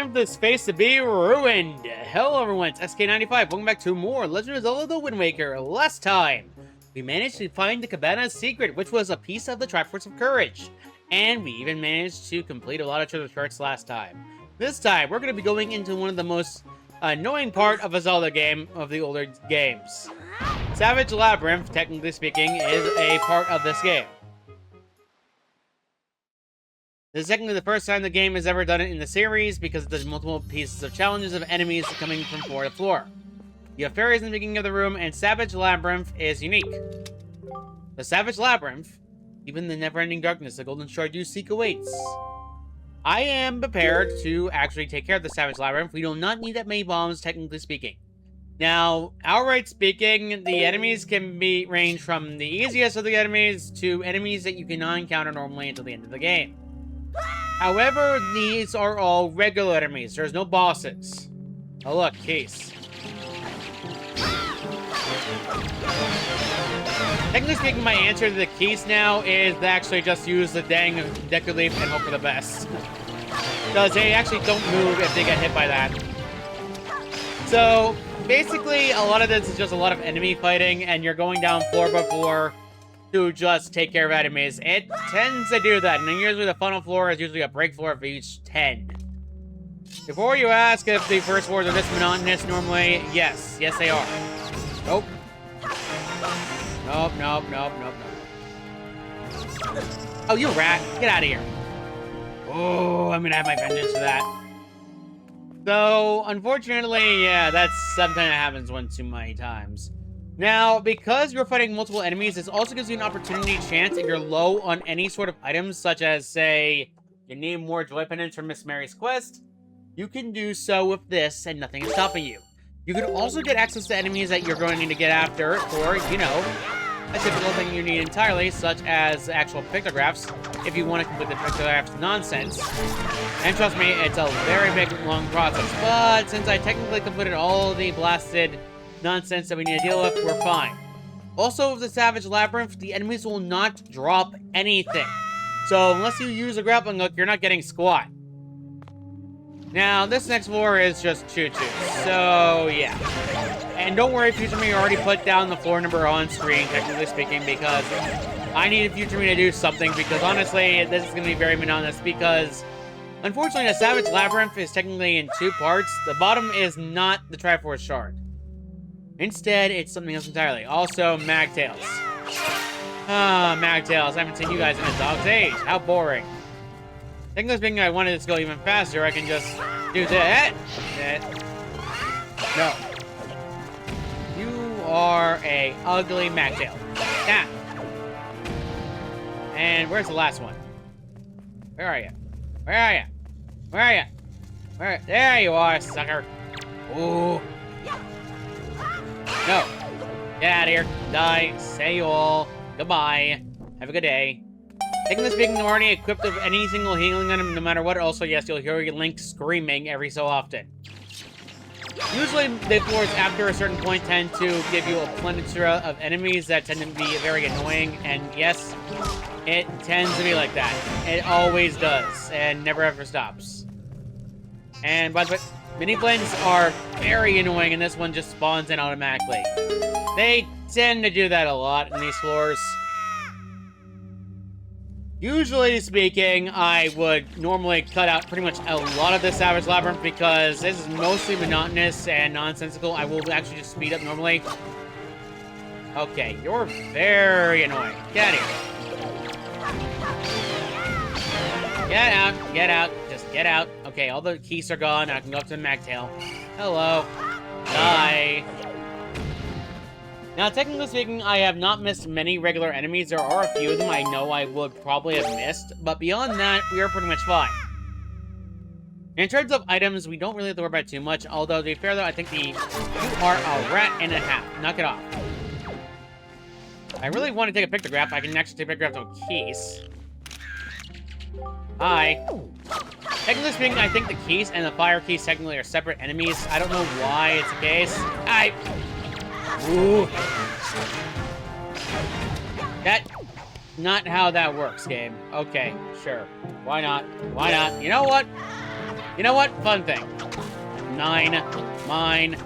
time for this space to be ruined. Hello everyone, it's SK95. Welcome back to more Legend of Zelda: The Wind Waker. Last time, we managed to find the Cabana's secret, which was a piece of the Triforce of Courage. And we even managed to complete a lot of treasure charts last time. This time, we're going to be going into one of the most annoying part of a Zelda game, of the older games. Savage Labyrinth, technically speaking, is a part of this game. This is technically the first time the game has ever done it in the series because there's multiple pieces of challenges of enemies coming from floor to floor. You have fairies in the beginning of the room, and Savage Labyrinth is unique. The Savage Labyrinth, even the never-ending darkness the Golden Shard you seek awaits. I am prepared to actually take care of the Savage Labyrinth. We do not need that many bombs, technically speaking. Now, outright speaking, the enemies can be range from the easiest of the enemies to enemies that you cannot encounter normally until the end of the game. However, these are all regular enemies. There's no bosses. Oh look, case. Technically speaking, my answer to the keys now is to actually just use the dang Deku Leaf and hope for the best. Because they actually don't move if they get hit by that. So, basically, a lot of this is just a lot of enemy fighting, and you're going down floor by floor to just take care of enemies. It tends to do that, and then usually the final floor is usually a break floor of each 10. Before you ask if the first floors are this monotonous normally, yes. Yes, they are. Nope. Nope, nope, nope, nope, nope. Oh, you rat. Get out of here. Oh, I'm gonna have my vengeance for that. So, unfortunately, yeah, that's something that happens one too many times. Now, because you're fighting multiple enemies, this also gives you an opportunity chance if you're low on any sort of items, such as, say, you need more joy pendants from Miss Mary's quest. You can do so with this, and nothing is stopping you. You can also get access to enemies that you're going to need to get after, or, you know, a typical thing you need entirely, such as actual pictographs, if you want to complete the pictographs nonsense. And trust me, it's a very big, long process, but since I technically completed all the blasted nonsense that we need to deal with, we're fine. Also, with the Savage Labyrinth, the enemies will not drop anything. So, unless you use a grappling hook, you're not getting squat. Now, this next floor is just choo-choo. So, yeah. And don't worry, Future Me already put down the floor number on screen, technically speaking, because I needed Future Me to do something, because honestly, this is going to be very monotonous, because unfortunately, the Savage Labyrinth is technically in two parts. The bottom is not the Triforce Shard. Instead, it's something else entirely. Also, Magtails. Ah, Magtails. I haven't seen you guys in a dog's age. How boring. Technically speaking, I wanted this to go even faster. I can just do that. No. You are a ugly Magtail. Yeah. And where's the last one? Where are you? Where are you? Where are you? Where? There you are, sucker. Ooh. No. Get out of here. Die. Say you all. Goodbye. Have a good day. Technically speaking, I'm already equipped with any single healing item, no matter what. Also, yes, you'll hear Link screaming every so often. Usually, the floors after a certain point tend to give you a plethora of enemies that tend to be very annoying. And yes, it tends to be like that. It always does, and never ever stops. And by the way, mini blends are very annoying, and this one just spawns in automatically. They tend to do that a lot in these floors. Usually speaking, I would normally cut out pretty much a lot of the Savage Labyrinth because this is mostly monotonous and nonsensical. I will actually just speed up normally. Okay, you're very annoying. Get out of here. Get out, get out, just get out. Okay, all the keys are gone. I can go up to the Magtail. Hello. Die. Now, technically speaking, I have not missed many regular enemies. There are a few of them I know I would probably have missed, but beyond that, we are pretty much fine. In terms of items, we don't really have to worry about too much, although to be fair though, I think you are a rat and a half. Knock it off. I really want to take a pictograph. I can actually take a pictograph of a case. Hi. Technically speaking, I think the keys and the fire keys technically are separate enemies. I don't know why it's the case. Ooh. That... Not how that works, game. Okay, sure. Why not? Why not? You know what? You know what? Fun thing. 9. Mine.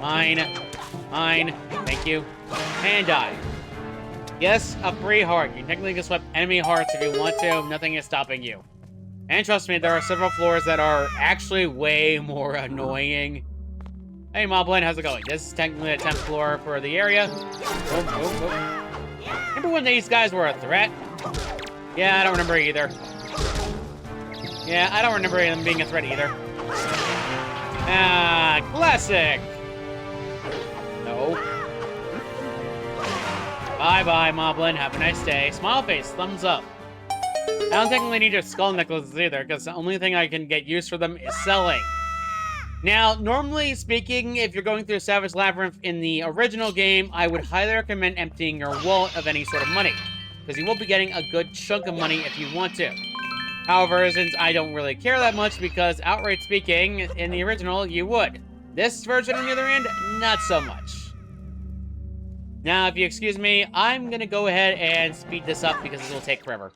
Mine. Mine. Thank you. And die. Yes, a free heart. You can technically just swap enemy hearts if you want to. Nothing is stopping you. And trust me, there are several floors that are actually way more annoying. Hey, Moblin, how's it going? This is technically the 10th floor for the area. Remember when these guys were a threat? Yeah, I don't remember either. Yeah, I don't remember them being a threat either. Ah, classic! No. Bye-bye, Moblin. Have a nice day. Smile face, thumbs up. I don't technically need your skull necklaces either, because the only thing I can get used for them is selling. Now, normally speaking, if you're going through Savage Labyrinth in the original game, I would highly recommend emptying your wallet of any sort of money, because you will be getting a good chunk of money if you want to. However, since I don't really care that much, because outright speaking, in the original, you would. This version, on the other hand, not so much. Now, if you excuse me, I'm gonna go ahead and speed this up, because this will take forever.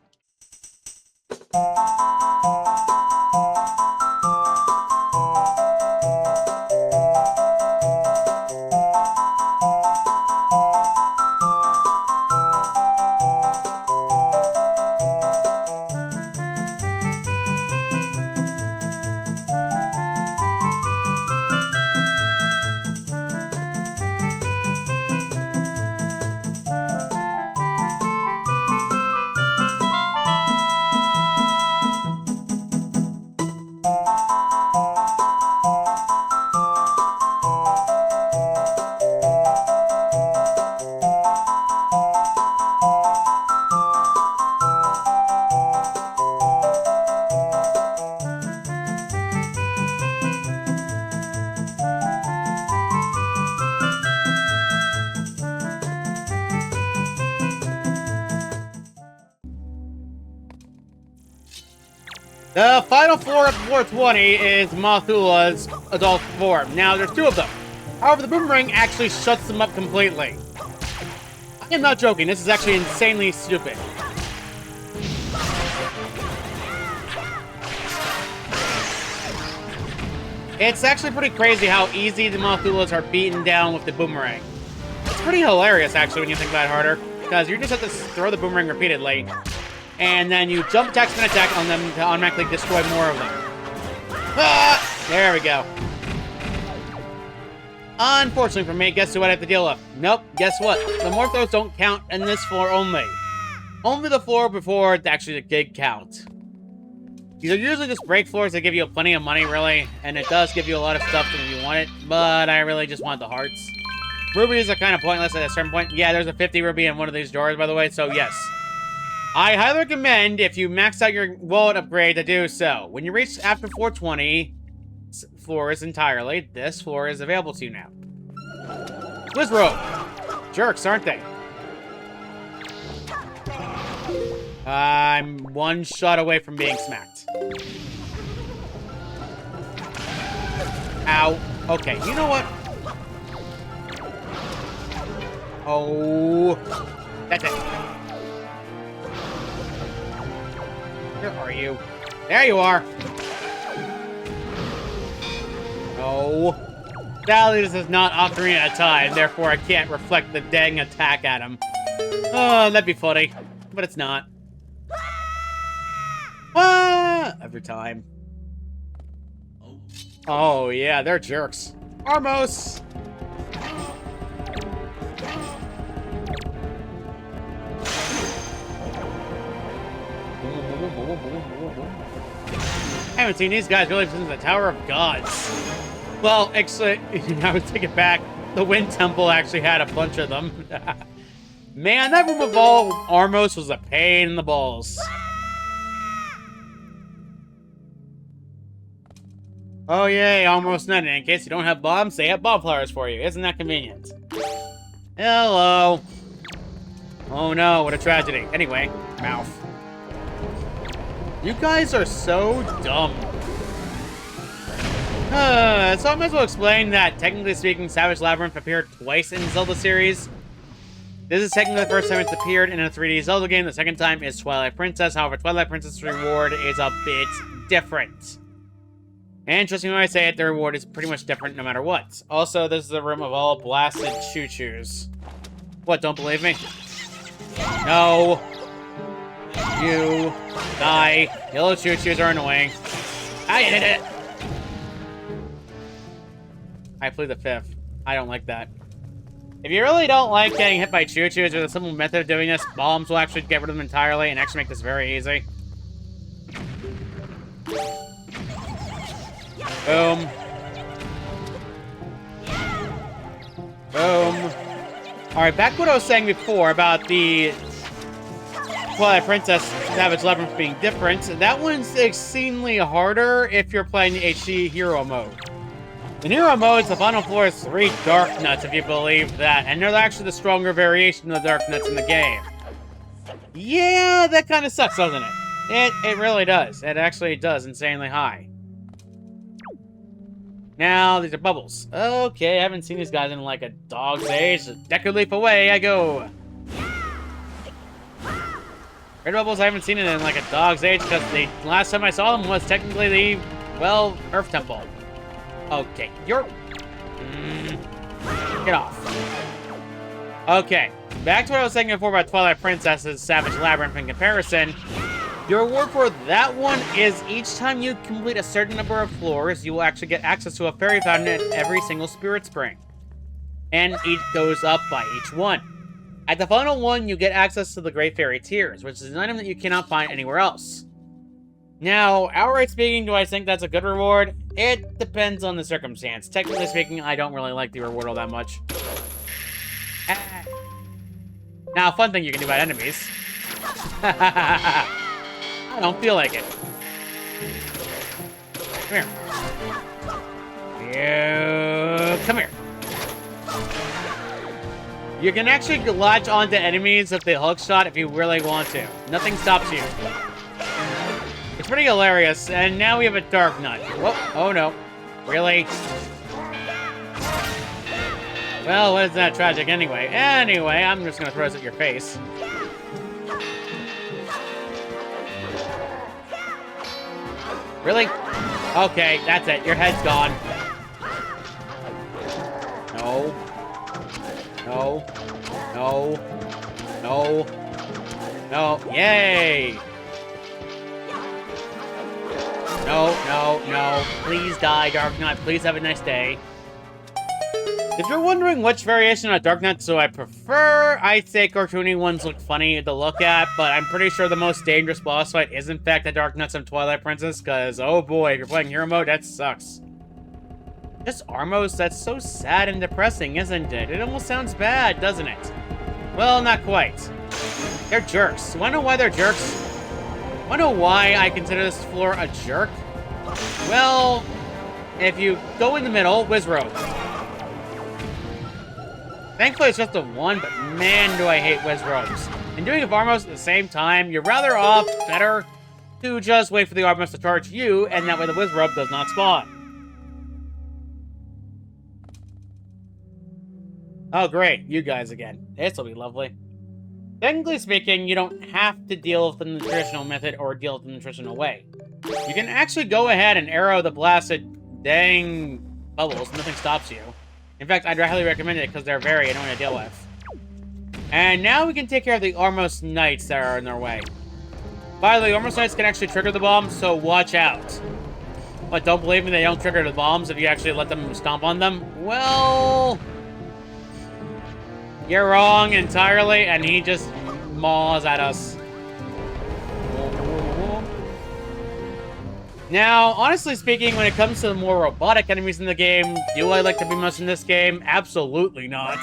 The final floor of floor 20 is Mothula's adult form. Now, there's 2 of them. However, the boomerang actually shuts them up completely. I am not joking. This is actually insanely stupid. It's actually pretty crazy how easy the Mothulas are beaten down with the boomerang. It's pretty hilarious, actually, when you think about it harder. Because you just have to throw the boomerang repeatedly. And then you jump attack, spin attack on them to automatically destroy more of them. Ah! There we go. Unfortunately for me, guess what I have to deal with? Nope, guess what? The Morphos don't count in this floor only. Only the floor before it actually did count. These are usually just break floors that give you plenty of money, really. And it does give you a lot of stuff if you want it. But I really just want the hearts. Rubies are kind of pointless at a certain point. Yeah, there's a 50 ruby in one of these drawers, by the way, so yes. I highly recommend, if you max out your wallet upgrade, to do so. When you reach after 420 floors entirely, this floor is available to you now. Blizzrobe! Jerks, aren't they? I'm 1 shot away from being smacked. Ow. Okay, you know what? Oh. That's it. Where are you? There you are! Oh. Sadly, this is not Ocarina of Time, therefore I can't reflect the dang attack at him. Oh, that'd be funny. But it's not. Ah! Every time. Oh, yeah, they're jerks. Armos! I haven't seen these guys really since the Tower of Gods. Well, actually, I would take it back. The Wind Temple actually had a bunch of them. Man, that room of all Armos was a pain in the balls. Oh yay, almost none. In case you don't have bombs, they have bomb flowers for you. Isn't that convenient? Hello. Oh no, what a tragedy. Anyway, mouth. You guys are so dumb. So I might as well explain that, technically speaking, Savage Labyrinth appeared twice in the Zelda series. This is technically the first time it's appeared in a 3D Zelda game. The second time is Twilight Princess. However, Twilight Princess Reward is a bit different. And trust me when I say it, the reward is pretty much different no matter what. Also, this is the room of all blasted choo-choos. What, don't believe me? No. You. Die. Yellow choo-choos are annoying. I did it! I plead the fifth. I don't like that. If you really don't like getting hit by choo-choos, there's a simple method of doing this. Bombs will actually get rid of them entirely and actually make this very easy. Boom. Boom. Alright, back to what I was saying before about the Twilight Princess Savage Labyrinth being different. That one's exceedingly harder if you're playing the HD Hero mode. In Hero modes, the final floor is 3 Dark Nuts, if you believe that, and they're actually the stronger variation of the Dark Nuts in the game. Yeah, that kind of sucks, doesn't it? It really does. It actually does insanely high. Now, these are bubbles. Okay, I haven't seen these guys in like a dog's age. A decade leap away I go. Red bubbles, I haven't seen it in like a dog's age because the last time I saw them was technically the, well, Earth Temple. Okay, you're... get off. Okay, back to what I was saying before about Twilight Princess's Savage Labyrinth in comparison. Your reward for that one is each time you complete a certain number of floors, you will actually get access to a fairy fountain at every single spirit spring. And each goes up by each one. At the final one, you get access to the Great Fairy Tears, which is an item that you cannot find anywhere else. Now, outright speaking, do I think that's a good reward? It depends on the circumstance. Technically speaking, I don't really like the reward all that much. Now, fun thing you can do about enemies. I don't feel like it. Come here. You come here. You can actually latch onto enemies with the hook shot if you really want to. Nothing stops you. It's pretty hilarious. And now we have a Dark Nut. Whoa. Oh no. Really? Well, what is that tragic anyway? Anyway, I'm just gonna throw this at your face. Really? Okay, that's it. Your head's gone. No. No. No. No. No. Yay! No, no, no. Please die, Dark Knight. Please have a nice day. If you're wondering which variation of Dark Knight do I prefer, I'd say cartoony ones look funny to look at, but I'm pretty sure the most dangerous boss fight is in fact the Dark Knights of Twilight Princess, because, oh boy, if you're playing Hero mode, that sucks. Just Armos, that's so sad and depressing, isn't it? It almost sounds bad, doesn't it? Well, not quite. They're jerks. Wanna know why they're jerks? Wanna know why I consider this floor a jerk? Well, if you go in the middle, Wizrobe. Thankfully, it's just a one, but man, do I hate Wizrobes. And doing a Armos at the same time, you're rather off better to just wait for the Armos to charge you, and that way the Wizrobe does not spawn. Oh, great. You guys again. This'll be lovely. Technically speaking, you don't have to deal with the nutritional method or deal with the nutritional way. You can actually go ahead and arrow the blasted dang bubbles. Nothing stops you. In fact, I'd highly recommend it because they're very annoying to deal with. And now we can take care of the Armos Knights that are in their way. By the way, Armos Knights can actually trigger the bombs, so watch out. But don't believe me, they don't trigger the bombs if you actually let them stomp on them. Well, you're wrong entirely, and he just maws at us. Now, honestly speaking, when it comes to the more robotic enemies in the game, do I like the Beamos in this game? Absolutely not.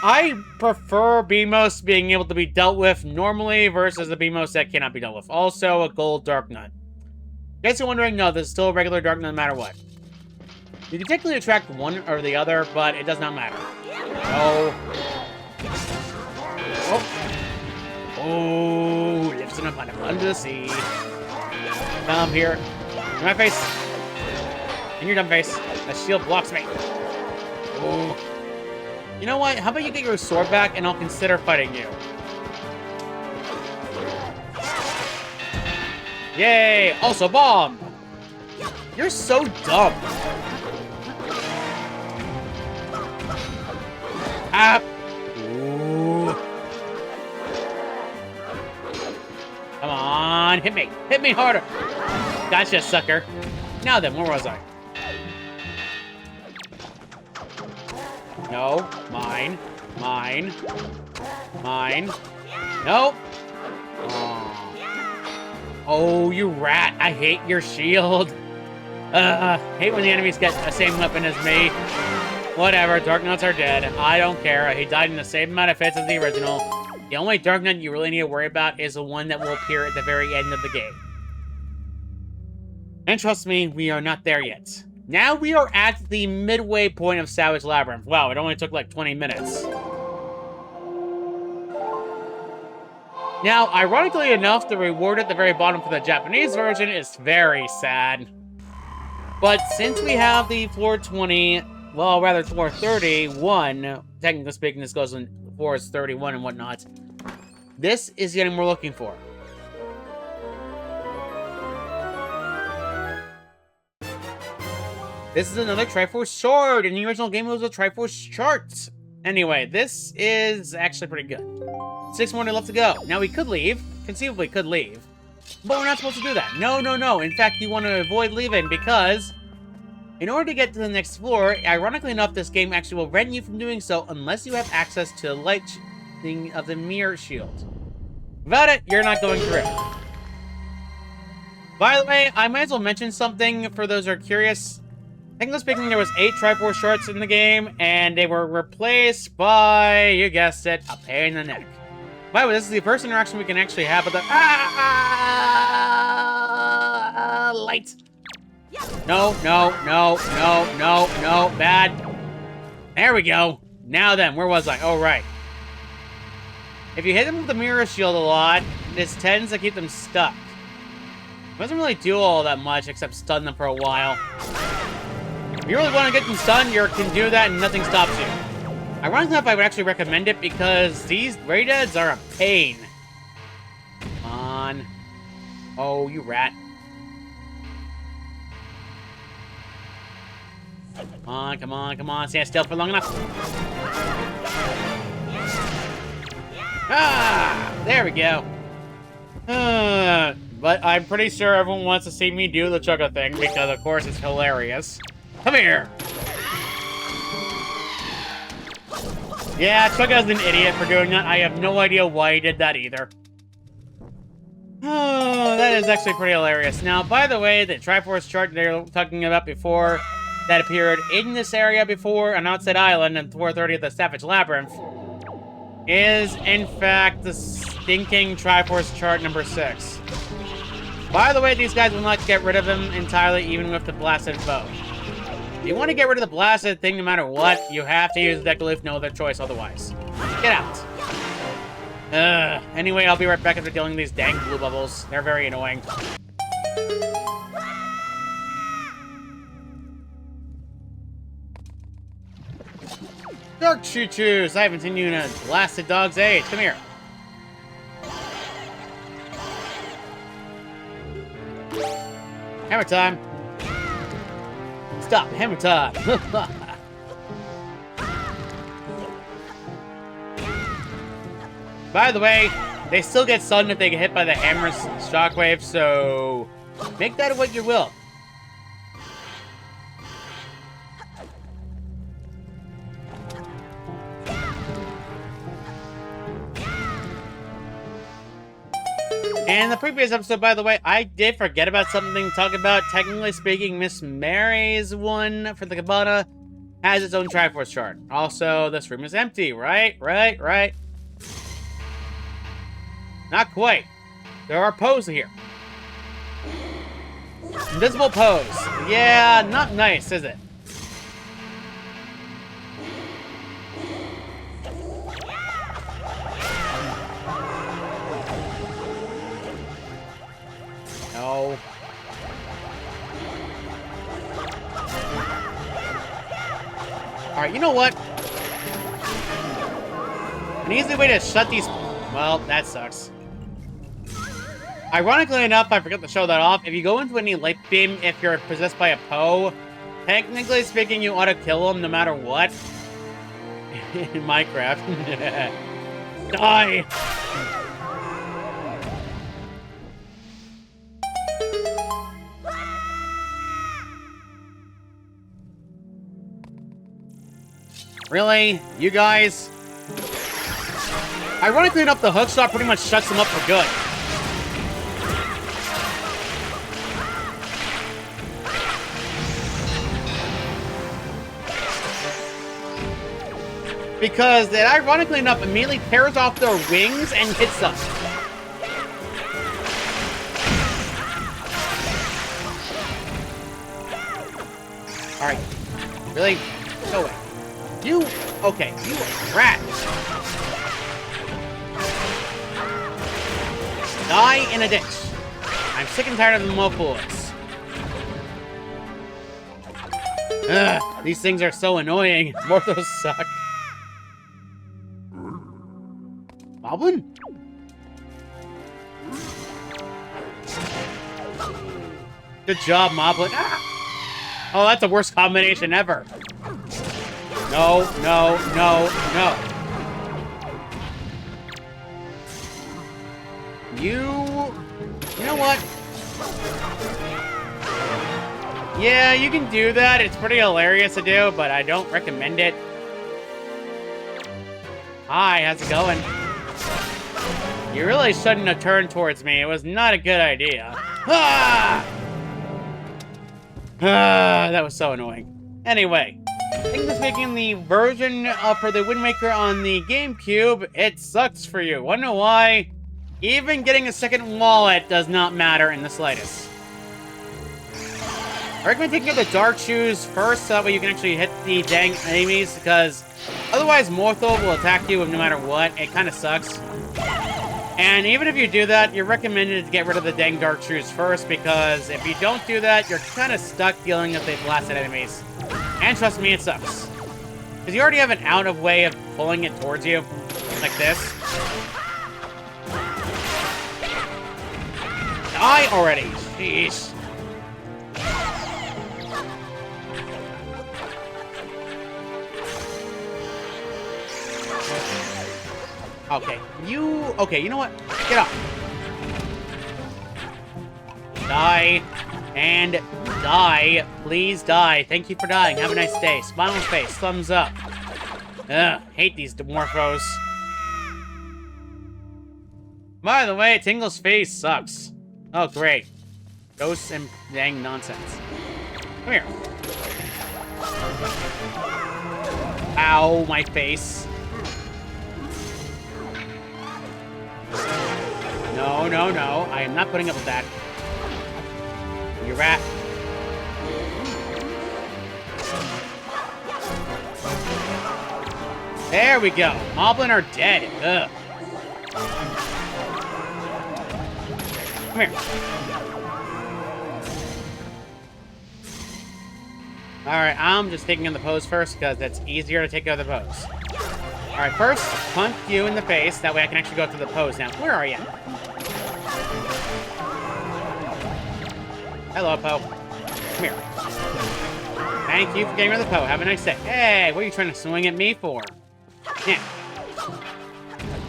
I prefer Beamos being able to be dealt with normally versus the Beamos that cannot be dealt with. Also, a gold Dark Nut. In case you're wondering, no, this is still a regular Dark Nut no matter what. You can technically attract one or the other, but it does not matter. No. Oh. Oh, lifting up under the sea. Come here. In my face. In your dumb face. That shield blocks me. Ooh. You know what? How about you get your sword back and I'll consider fighting you. Yay! Also bomb! You're so dumb. Ah. Ooh. Come on, hit me. Hit me harder. Gotcha, sucker. Now then, where was I? No, mine. Mine. Mine. Nope. Oh, you rat. I hate your shield. Hate when the enemies get the same weapon as me. Whatever, Dark Knights are dead. I don't care. He died in the same amount of hits as the original. The only Dark Knight you really need to worry about is the one that will appear at the very end of the game. And trust me, we are not there yet. Now we are at the midway point of Savage Labyrinth. Wow, it only took like 20 minutes. Now, ironically enough, the reward at the very bottom for the Japanese version is very sad. But since we have the floor 20, well, rather floor 31, technically speaking, this goes in floors 31 and whatnot, this is the item we're looking for. This is another Triforce Sword. In the original game, it was a Triforce Chart. Anyway, this is actually pretty good. 6 more left to go. Now, we could leave. Conceivably could leave. But we're not supposed to do that. No, no, no. In fact, you want to avoid leaving because in order to get to the next floor, ironically enough, this game actually will prevent you from doing so unless you have access to the light thing of the mirror shield. Without it, you're not going through. By the way, I might as well mention something for those who are curious. Technically speaking, there was 8 Triforce Shards in the game, and they were replaced by, you guessed it, a pain in the neck. By the way, this is the first interaction we can actually have with the light. No, no, no, no, no, no, bad. There we go. Now then, where was I? Oh, right. If you hit them with the mirror shield a lot, this tends to keep them stuck. It doesn't really do all that much except stun them for a while. If you really want to get them stunned, you can do that and nothing stops you. Ironically enough, I would actually recommend it because these Ray Deads are a pain. Come on. Oh, you rat. Come on, come on, come on. Stand still for long enough. Ah! There we go. But I'm pretty sure everyone wants to see me do the Chugga thing because, of course, it's hilarious. Come here! Yeah, Chugga's an idiot for doing that. I have no idea why he did that either. Oh, that is actually pretty hilarious. Now, by the way, the Triforce chart they were talking about before that appeared in this area before on Outside Island and 430 of the Savage Labyrinth is, in fact, the stinking Triforce chart number 6. By the way, these guys will not get rid of him entirely, even with the blasted bow. If you want to get rid of the blasted thing no matter what, you have to use the Decaloof, no other choice otherwise. Get out. Anyway, I'll be right back after dealing with these dang blue bubbles. They're very annoying. Dark Choo-Choos! I haven't seen you in a blasted dog's age. Come here. Hammer time. Stop. Hammer time. By the way, they still get stunned if they get hit by the hammer's shockwave, so make that what you will. And in the previous episode, by the way, I did forget about something to talk about. Technically speaking, Miss Mary's one for the Cabana has its own Triforce chart. Also, this room is empty, right? Right. Not quite. There are poses here. Invisible pose. Yeah, not nice, is it? No. Alright, you know what? An easy way to shut these... Well, that sucks. Ironically enough, I forgot to show that off. If you go into any light beam, if you're possessed by a Poe, technically speaking, you ought to kill him no matter what. In Minecraft. Die! Really? You guys? Ironically enough, the hookshot pretty much shuts them up for good. Because it, ironically enough, immediately tears off their wings and hits them. Alright. Really? Go away. You... Okay, you rat. Die in a ditch. I'm sick and tired of the mofos. Ugh, these things are so annoying. Morphos suck. Moblin? Good job, Moblin. Ah! Oh, that's the worst combination ever. No, no, no, no. You know what? Yeah, you can do that. It's pretty hilarious to do, but I don't recommend it. Hi, how's it going? You really shouldn't have turned towards me. It was not a good idea. Ah! Ah, that was so annoying. Anyway, technically speaking, the version for the Wind Waker on the GameCube, it sucks for you. Wanna know why? Even getting a second wallet does not matter in the slightest. I recommend taking out the dark shoes first, so that way you can actually hit the dang enemies, because otherwise Morthul will attack you no matter what. It kind of sucks. And even if you do that, you're recommended to get rid of the dang dark shoes first, because if you don't do that, you're kind of stuck dealing with the blasted enemies. And trust me, it sucks. Because you already have an out of way of pulling it towards you, like this. Die already! Jeez. Okay, you know what? Get up. Die. And die. Please die. Thank you for dying. Have a nice day. Smile on face. Thumbs up. Ugh, hate these Dimorphos. By the way, Tingle's face sucks. Oh, great. Ghosts and dang nonsense. Come here. Ow, my face. No, no, no. I am not putting up with that. You rat. There we go. Moblin are dead. Ugh. Come here. Alright, I'm just taking in the pose first because it's easier to take out the pose. Alright, first, punch you in the face. That way I can actually go through the pose now. Where are you? Hello, Poe. Come here. Thank you for getting rid of the Poe. Have a nice day. Hey, what are you trying to swing at me for? Yeah.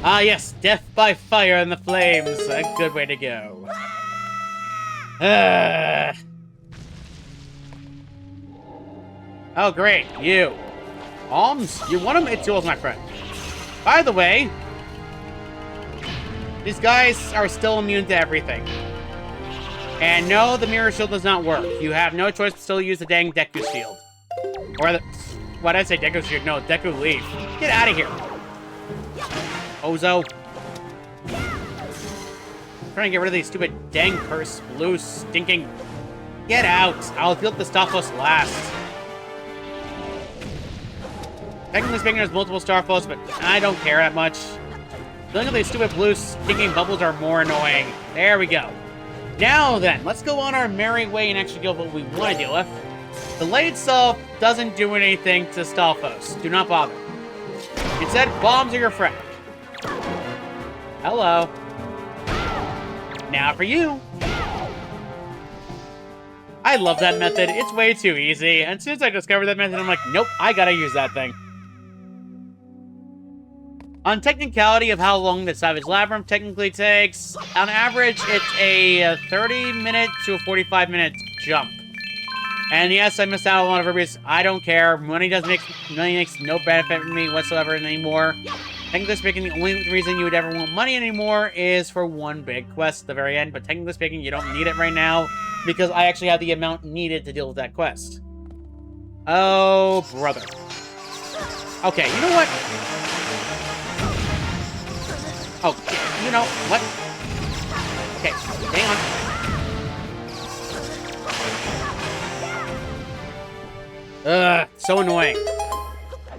Ah, yes. Death by fire in the flames. A good way to go. Oh, great. You. Alms? You're one of my tools, my friend. By the way, these guys are still immune to everything. And no, the mirror shield does not work. You have no choice but still use the dang Deku shield. Or the... What did I say? Deku shield? No, Deku leaf. Get out of here. Ozo. I'm trying to get rid of these stupid dang curse blue stinking... Get out. I'll deal with the Starfos last. Technically speaking, there's multiple Starfos, but I don't care that much. Dealing with these stupid blue stinking bubbles are more annoying. There we go. Now then, let's go on our merry way and actually deal with what we want to deal with. The light itself doesn't do anything to Stalfos. Do not bother. Instead, bombs are your friend. Hello. Now for you. I love that method. It's way too easy. And as soon as I discovered that method, I'm like, nope, I gotta use that thing. On technicality of how long the Savage Labyrinth technically takes, on average, it's a 30-minute to a 45-minute jump. And yes, I missed out on a lot of rubies. I don't care. Money makes no benefit for me whatsoever anymore. Technically speaking, the only reason you would ever want money anymore is for one big quest at the very end. But technically speaking, you don't need it right now because I actually have the amount needed to deal with that quest. Oh, brother. Okay, you know what? Oh, you know what? Okay, hang on. Ugh, so annoying.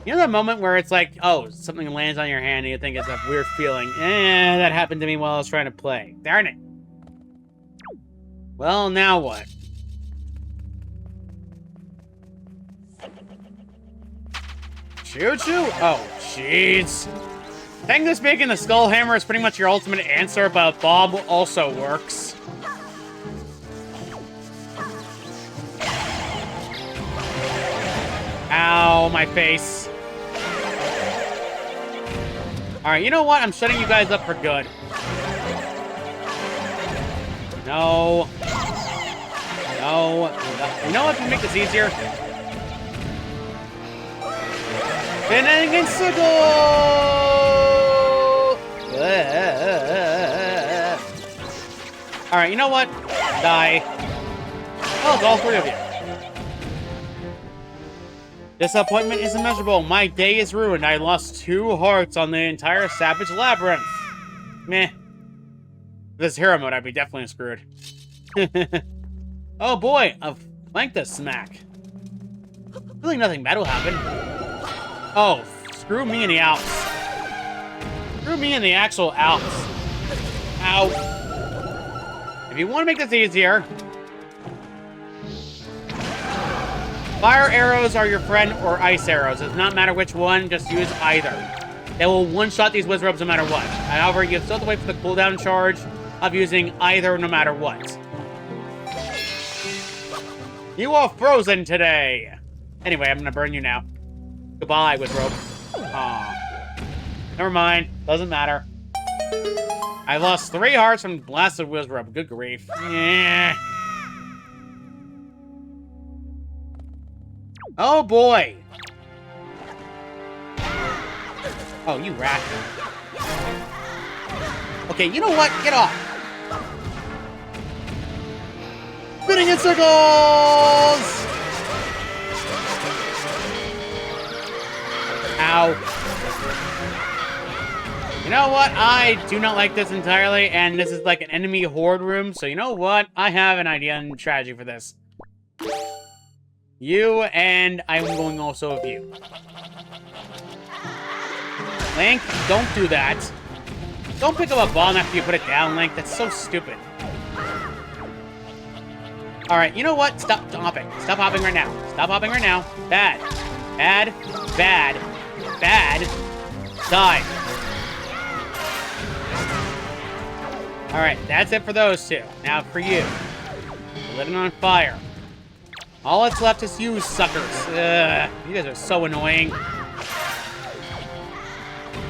You know that moment where it's like, oh, something lands on your hand and you think it's a weird feeling? That happened to me while I was trying to play. Darn it. Well, now what? Choo-choo? Oh, jeez. Technically speaking, the Skull Hammer is pretty much your ultimate answer, but Bob also works. Ow, my face. Alright, you know what? I'm shutting you guys up for good. No. No. You know what can make this easier? Spinning against the goal! Alright, you know what? Die. Oh, it's all three of you. Disappointment is immeasurable. My day is ruined. I lost 2 hearts on the entire Savage Labyrinth. Meh. This hero mode, I'd be definitely screwed. Oh boy, a flank to smack. Really nothing bad will happen. Oh, screw me in the Alps. Screw me in the actual Alps. Ow. If you want to make this easier, fire arrows are your friend or ice arrows. It does not matter which one, just use either. They will one-shot these wizards no matter what. However, you still have to wait for the cooldown charge of using either no matter what. You are frozen today! Anyway, I'm gonna burn you now. Goodbye, wizard. Aw. Never mind. Doesn't matter. I lost 3 hearts from blasted wizard. Good grief. Yeah. Oh boy! Oh, you rat. Okay, you know what? Get off! Spinning in circles! Ow. You know what? I do not like this entirely, and this is like an enemy horde room, so you know what? I have an idea and strategy for this. You, and I'm going also with you. Link, don't do that. Don't pick up a bomb after you put it down, Link. That's so stupid. Alright, you know what? Stop hopping. Stop hopping right now. Stop hopping right now. Bad. Bad. Bad. Bad. Die. Alright, that's it for those two. Now for you. Living on fire. All that's left is you, suckers. Ugh, you guys are so annoying.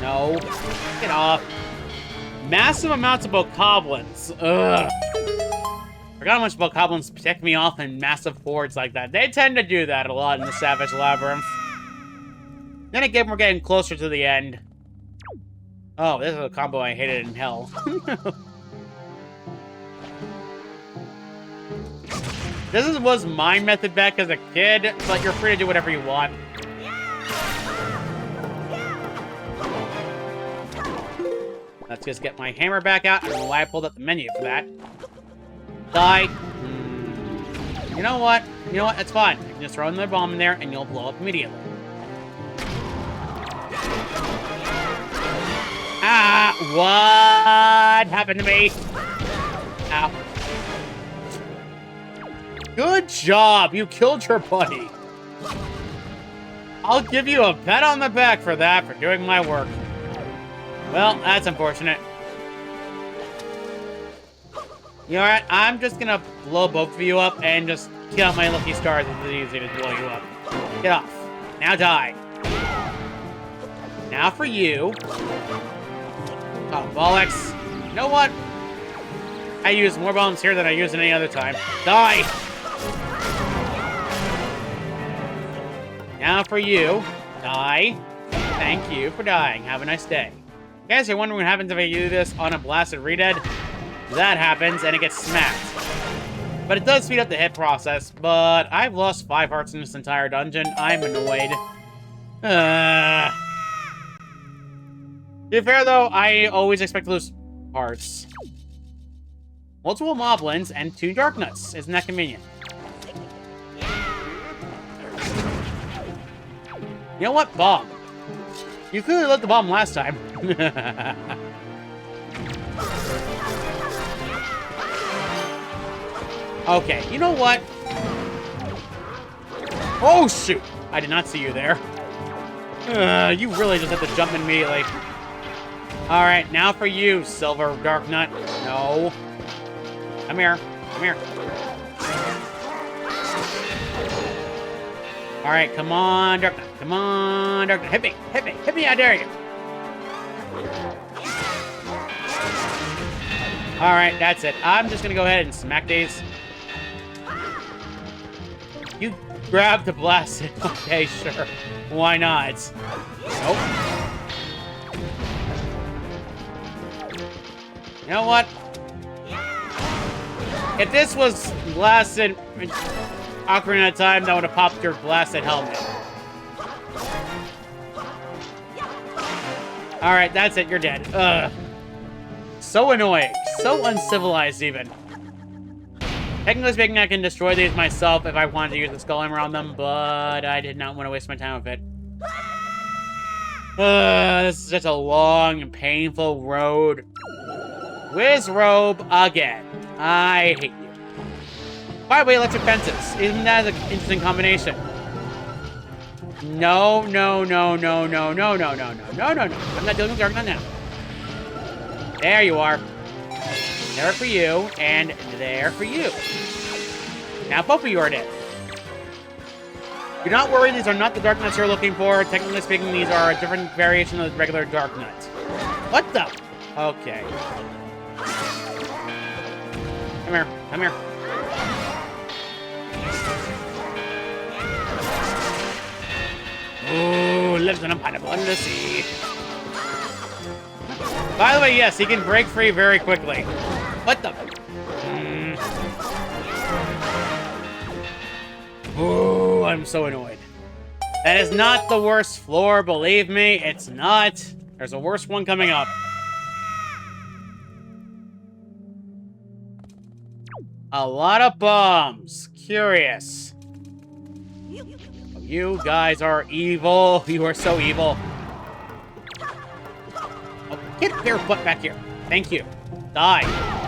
No. Get off. Massive amounts of bokoblins. Ugh. Forgot how much bokoblins tick me off in massive hordes like that. They tend to do that a lot in the Savage Labyrinth. Then again, we're getting closer to the end. Oh, this is a combo I hated in hell. This was my method back as a kid, but you're free to do whatever you want. Let's just get my hammer back out. I don't know why I pulled up the menu for that. Die. You know what? You know what? That's fine. You can just throw another bomb in there and you'll blow up immediately. Ah! What happened to me? Ow. Good job! You killed your buddy. I'll give you a pat on the back for that, for doing my work. Well, that's unfortunate. You know what? I'm just gonna blow both of you up and just count my lucky stars. It's easy to blow you up. Get off. Now die. Now for you. Oh, bollocks. You know what? I use more bombs here than I use any other time. Die! Now for you. Die. Thank you for dying. Have a nice day. Guys, you're wondering what happens if I do this on a blasted redead? That happens, and it gets smacked. But it does speed up the hit process, but I've lost 5 hearts in this entire dungeon. I'm annoyed. To be fair, though, I always expect to lose hearts. Multiple moblins and 2 dark nuts. Isn't that convenient? You know what? Bomb. You clearly let the bomb last time. Okay, you know what? Oh, shoot! I did not see you there. You really just have to jump immediately. Alright, now for you, Silver Dark Nut. No. Come here. Come here. Alright, come on, Dark Nut. Come on, Dark Nut. Hit me. Hit me. Hit me, I dare you. Alright, that's it. I'm just gonna go ahead and smack these. You grab the blast. Okay, sure. Why not? Nope. You know what? If this was blasted Ocarina of Time, that would have popped your blasted helmet. Alright, that's it. You're dead. Ugh. So annoying. So uncivilized, even. Technically speaking, I can destroy these myself if I wanted to use the skull hammer on them, but I did not want to waste my time with it. This is such a long and painful road. Whiz robe again. I hate you. By the way, electric fences. Isn't that an interesting combination? No, no, no, no, no, no, no, no, no, no, no, no. I'm not dealing with Dark Knight now. There you are. There for you, and there for you. Now both of you are dead. Do not worry, these are not the Dark Nuts you're looking for. Technically speaking, these are a different variation of the regular Dark Nut. What the? Okay. Come here. Come here. Ooh, lives in a pineapple under the sea. By the way, yes, he can break free very quickly. What the? Ooh, I'm so annoyed. That is not the worst floor, believe me. It's not. There's a worse one coming up. A lot of bombs. Curious. You guys are evil. You are so evil. Oh, get your butt back here. Thank you. Die.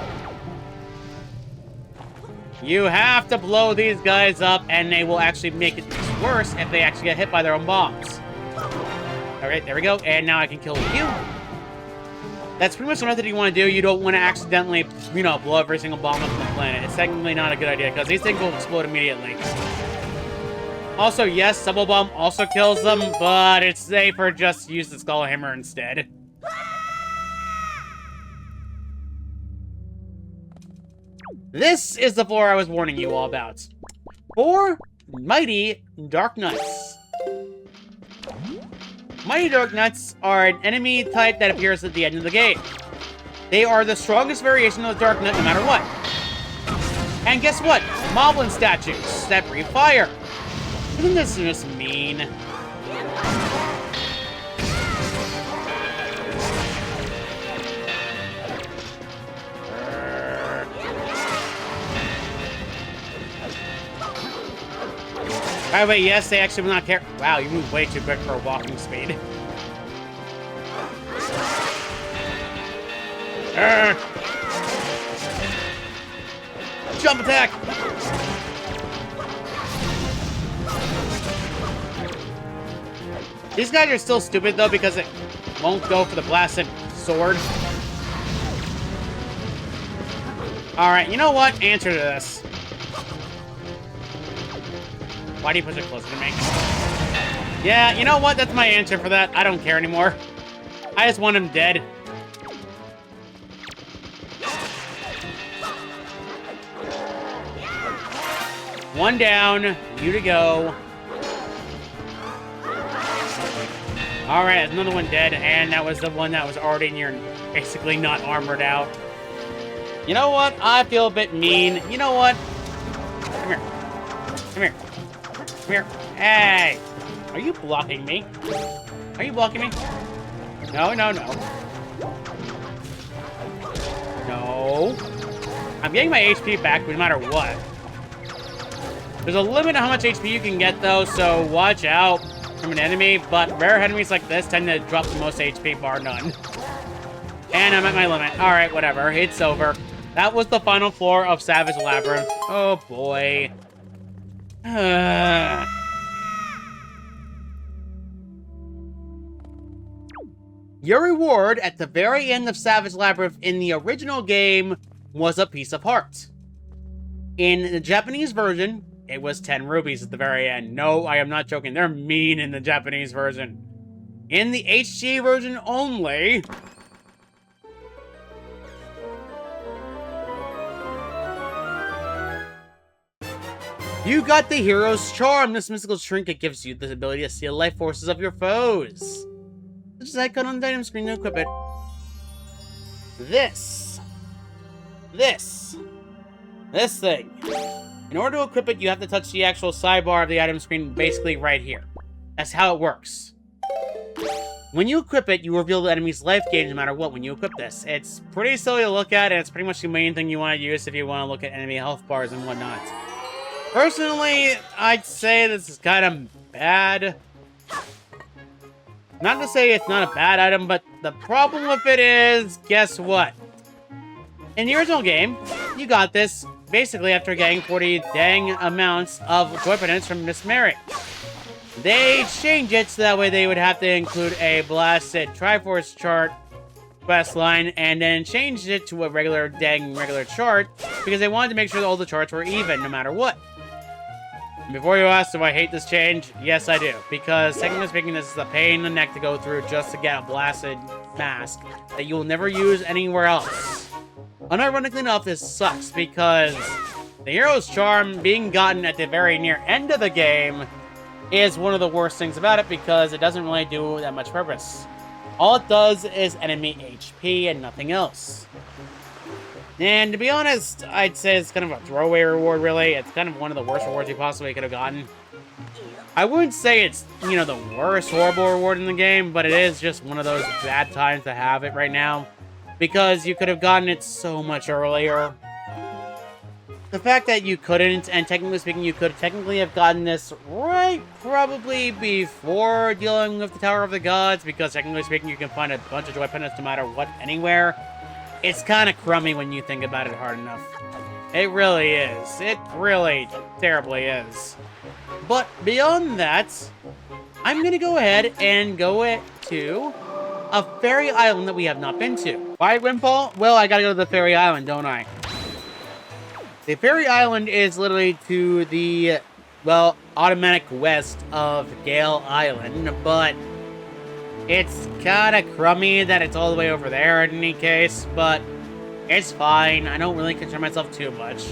You have to blow these guys up, and they will actually make it worse if they actually get hit by their own bombs. Alright, there we go. And now I can kill you. That's pretty much the method you want to do. You don't want to accidentally, you know, blow every single bomb up on the planet. It's technically not a good idea, because these things will explode immediately. Also, yes, Subble Bomb also kills them, but it's safer just to use the Skull Hammer instead. This is the floor I was warning you all about. 4 Mighty Dark Nuts. Mighty Dark Nuts are an enemy type that appears at the end of the game. They are the strongest variation of the Dark Nut no matter what. And guess what? Moblin statues that breathe fire. Isn't this just mean? By the way, yes, they actually will not care. Wow, you move way too quick for a walking speed. Jump attack! These guys are still stupid, though, because it won't go for the blasted sword. Alright, you know what? Answer to this. Why do you push it closer to me? Yeah, you know what? That's my answer for that. I don't care anymore. I just want him dead. One down. You to go. Alright, another one dead. And that was the one that was already near, basically not armored out. You know what? I feel a bit mean. You know what? Come here. Come here. Come here. Hey! Are you blocking me? Are you blocking me? No, no, no. No. I'm getting my HP back no matter what. There's a limit to how much HP you can get, though, so watch out from an enemy. But rare enemies like this tend to drop the most HP, bar none. And I'm at my limit. Alright, whatever. It's over. That was the final floor of Savage Labyrinth. Oh, boy. Your reward at the very end of Savage Labyrinth in the original game was a piece of heart. In the Japanese version, it was 10 rubies at the very end. No, I am not joking. They're mean in the Japanese version. In the HG version only... you got the Hero's Charm. This mystical trinket gives you the ability to seal life forces of your foes. Just icon on the item screen to equip it. This thing. In order to equip it, you have to touch the actual sidebar of the item screen, basically right here. That's how it works. When you equip it, you reveal the enemy's life gain no matter what when you equip this. It's pretty silly to look at, and it's pretty much the main thing you want to use if you want to look at enemy health bars and whatnot. Personally, I'd say this is kind of bad. Not to say it's not a bad item, but the problem with it is, guess what? In the original game, you got this basically after getting 40 dang amounts of joy pendants from Miss Mary. They changed it so that way they would have to include a blasted Triforce chart quest line, and then changed it to a regular chart because they wanted to make sure that all the charts were even no matter what. Before you ask, do I hate this change? Yes, I do. Because, technically speaking, this is a pain in the neck to go through just to get a blasted mask that you will never use anywhere else. Unironically enough, this sucks because the Hero's Charm being gotten at the very near end of the game is one of the worst things about it because it doesn't really do that much purpose. All it does is enemy HP and nothing else. And to be honest, I'd say it's kind of a throwaway reward, really. It's kind of one of the worst rewards you possibly could have gotten. I wouldn't say it's, you know, the worst horrible reward in the game, but it is just one of those bad times to have it right now. Because you could have gotten it so much earlier. The fact that you couldn't, and technically speaking, you could technically have gotten this right probably before dealing with the Tower of the Gods, because technically speaking, you can find a bunch of joy pendants no matter what, anywhere. It's kind of crummy when you think about it hard enough. It really is. It really terribly is. But beyond that, I'm going to go ahead and go to a fairy island that we have not been to. Why, Windfall? Well, I gotta go to the fairy island, don't I? The fairy island is literally to the, well, automatic west of Gale Island, but it's kind of crummy that it's all the way over there in any case, but it's fine. I don't really concern myself too much.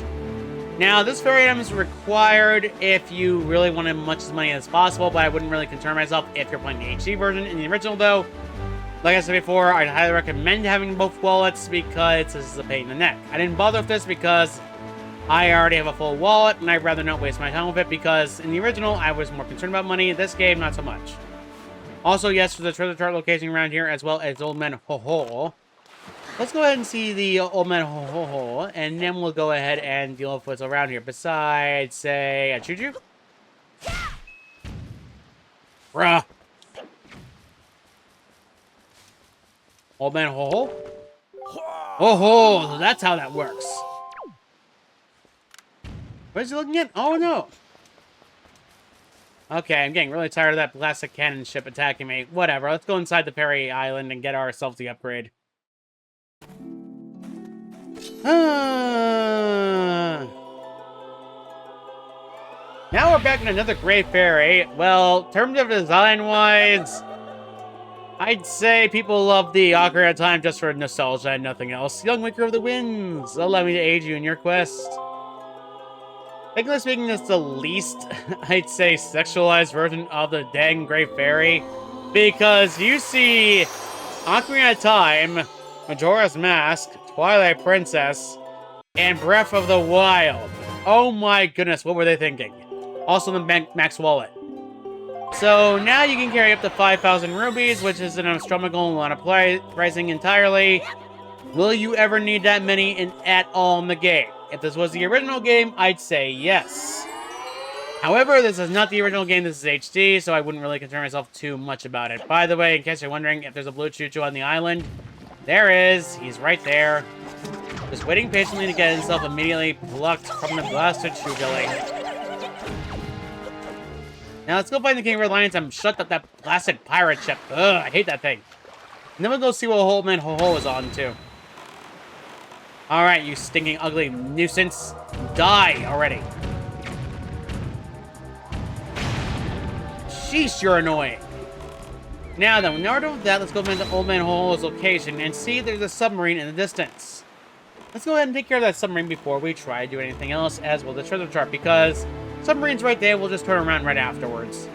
Now, this fairy item is required if you really want as much money as possible, but I wouldn't really concern myself if you're playing the HD version. In the original, though, like I said before, I'd highly recommend having both wallets because this is a pain in the neck. I didn't bother with this because I already have a full wallet, and I'd rather not waste my time with it because in the original, I was more concerned about money. In this game, not so much. Also, yes, there's a treasure chart location around here, as well as Old Man Ho-Ho. Let's go ahead and see the Old Man Ho-Ho, and then we'll go ahead and deal with what's around here. Besides, say, a Choo-Choo? Bruh. Old Man Ho-Ho? Oh-ho, so that's how that works. What is he looking at? Oh, no. Okay, I'm getting really tired of that plastic cannon ship attacking me. Whatever, let's go inside the fairy island and get ourselves the upgrade. Now we're back in another Great Fairy. Well, in terms of design-wise, I'd say people love the Ocarina of Time just for nostalgia and nothing else. Young Winker of the Winds, allow me to aid you in your quest. Technically speaking, it's the least, I'd say, sexualized version of the dang Great Fairy. Because you see Ocarina of Time, Majora's Mask, Twilight Princess, and Breath of the Wild. Oh my goodness, what were they thinking? Also the Max Wallet. So now you can carry up to 5,000 rubies, which is an astronomical amount of pricing entirely. Will you ever need that many at all in the game? If this was the original game, I'd say yes. However, this is not the original game, this is HD, so I wouldn't really concern myself too much about it. By the way, in case you're wondering if there's a blue choo-choo on the island, there is. He's right there. Just waiting patiently to get himself immediately plucked from the blasted choo-chilling. Now let's go find the King of Red Lions and shut up that blasted pirate ship. Ugh, I hate that thing. And then we'll go see what Old Man Ho-Ho is on, too. Alright, you stinking, ugly nuisance. Die already. Sheesh, you're annoying. Now then, in order with that, let's go find the Old Man Ho-Ho's location and see if there's a submarine in the distance. Let's go ahead and take care of that submarine before we try to do anything else, as well as the treasure chart, because submarine's right there, we'll just turn around right afterwards.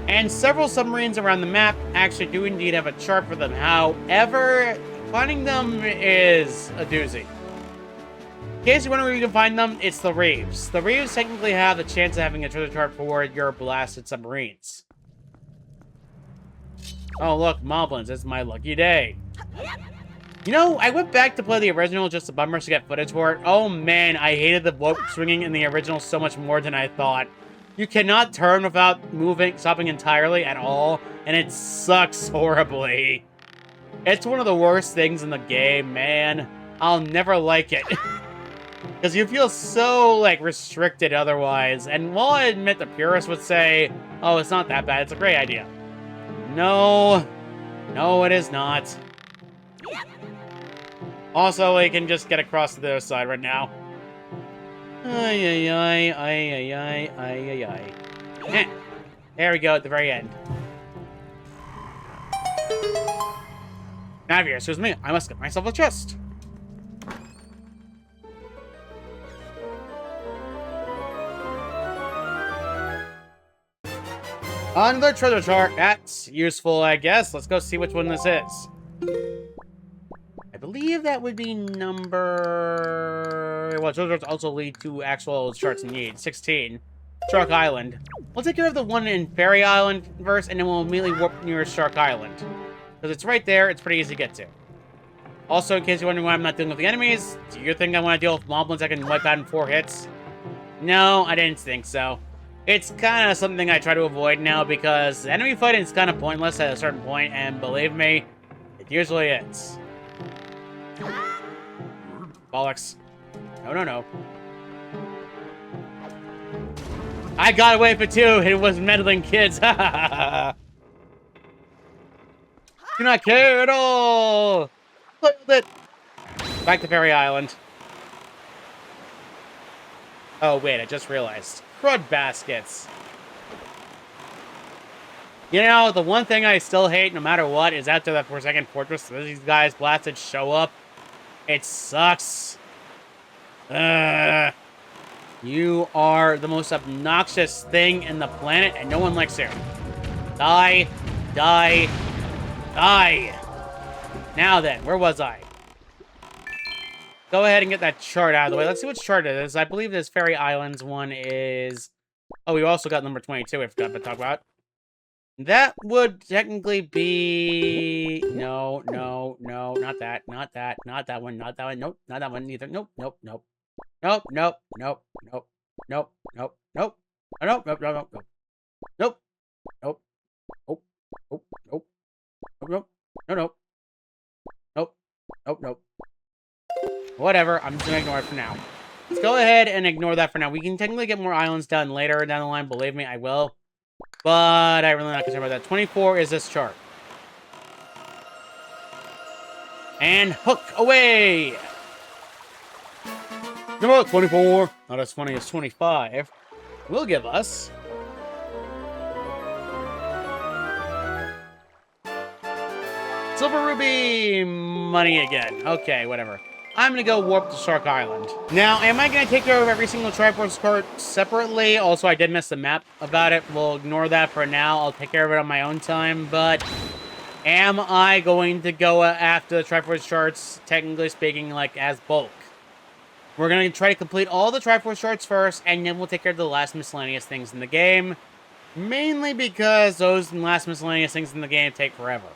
And several submarines around the map actually do indeed have a chart for them. However, finding them is a doozy. In case you're wondering where you can find them, it's the Reefs. The Reefs technically have the chance of having a treasure chart for your blasted submarines. Oh look, Moblins, it's my lucky day. You know, I went back to play the original just to bummer to get footage for it. Oh man, I hated the rope swinging in the original so much more than I thought. You cannot turn without stopping entirely at all, and it sucks horribly. It's one of the worst things in the game, man. I'll never like it. Because you feel so, like, restricted otherwise. And while I admit the purists would say, oh, it's not that bad, it's a great idea. No. No, it is not. Also, we can just get across to the other side right now. Ay, ay, ay, ay, ay, ay, ay, ay. There we go, at the very end. Navigator, excuse me, I must get myself a chest. Another treasure chart. That's useful, I guess. Let's go see which one this is. I believe that would be number... Well, treasure charts also lead to actual charts in need. 16. Shark Island. We'll take care of the one in Fairy Island first, and then we'll immediately warp near Shark Island. Because it's right there, it's pretty easy to get to. Also, in case you're wondering why I'm not dealing with the enemies, do you think I want to deal with moblins I can wipe out in 4 hits? No, I didn't think so. It's kind of something I try to avoid now because enemy fighting is kind of pointless at a certain point, and believe me, it usually is. Bollocks. No, no, no. I got away for 2, it was meddling kids. Do not care at all. Look at it. Back to Fairy Island. Oh, wait, I just realized. Crud baskets. You know, the one thing I still hate, no matter what, is after that Forsaken Fortress, these guys blasted show up. It sucks. You are the most obnoxious thing in the planet, and no one likes you. Die. Die. Die. Now then, where was I? Go ahead and get that chart out of the way. Let's see which chart it is. I believe this Fairy Islands one is... Oh, we also got number 22 we forgot to talk about. That would technically be... No, no, no, not that, not that, not that one, not that one. Nope, not that one either. Nope, nope, nope. Nope, nope, nope, nope, nope, nope, nope. Nope, nope, nope, nope, nope. Nope, nope, nope, nope, nope, nope, nope, nope, nope, nope, nope. Whatever, I'm just gonna ignore it for now. Let's go ahead and ignore that for now. We can technically get more islands done later down the line, believe me, I will. But I'm really not concerned about that. 24 is this chart. And hook away! Number 24. Not as funny as 25. will give us Silver Ruby money again. Okay, whatever. I'm gonna go warp to Shark Island. Now, am I gonna take care of every single Triforce cart separately? Also, I did miss the map about it. We'll ignore that for now. I'll take care of it on my own time, but am I going to go after the Triforce charts, technically speaking, like, as bulk? We're gonna try to complete all the Triforce charts first, and then we'll take care of the last miscellaneous things in the game. Mainly because those last miscellaneous things in the game take forever.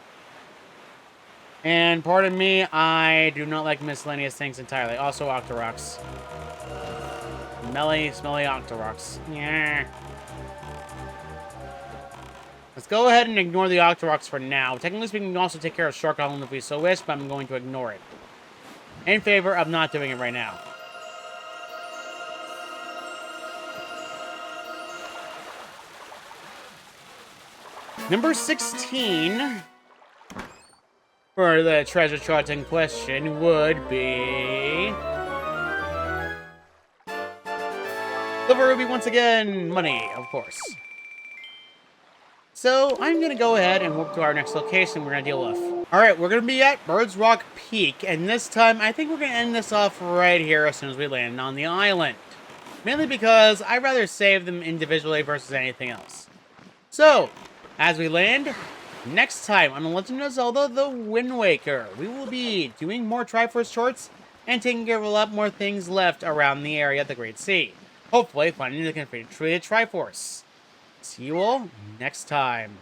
And pardon me, I do not like miscellaneous things entirely. Also, Octoroks. Smelly Octoroks. Yeah. Let's go ahead and ignore the Octoroks for now. Technically speaking, we can also take care of Shark Island if we so wish, but I'm going to ignore it. In favor of not doing it right now. Number 16... for the treasure chart in question would be Silver Ruby once again. Money, of course. So I'm going to go ahead and warp to our next location we're going to deal with. Alright, we're going to be at Bird's Rock Peak, and this time I think we're going to end this off right here as soon as we land on the island. Mainly because I'd rather save them individually versus anything else. So, as we land, next time on The Legend of Zelda The Wind Waker, we will be doing more Triforce charts and taking care of a lot more things left around the area of the Great Sea. Hopefully finding the configured Triforce. See you all next time.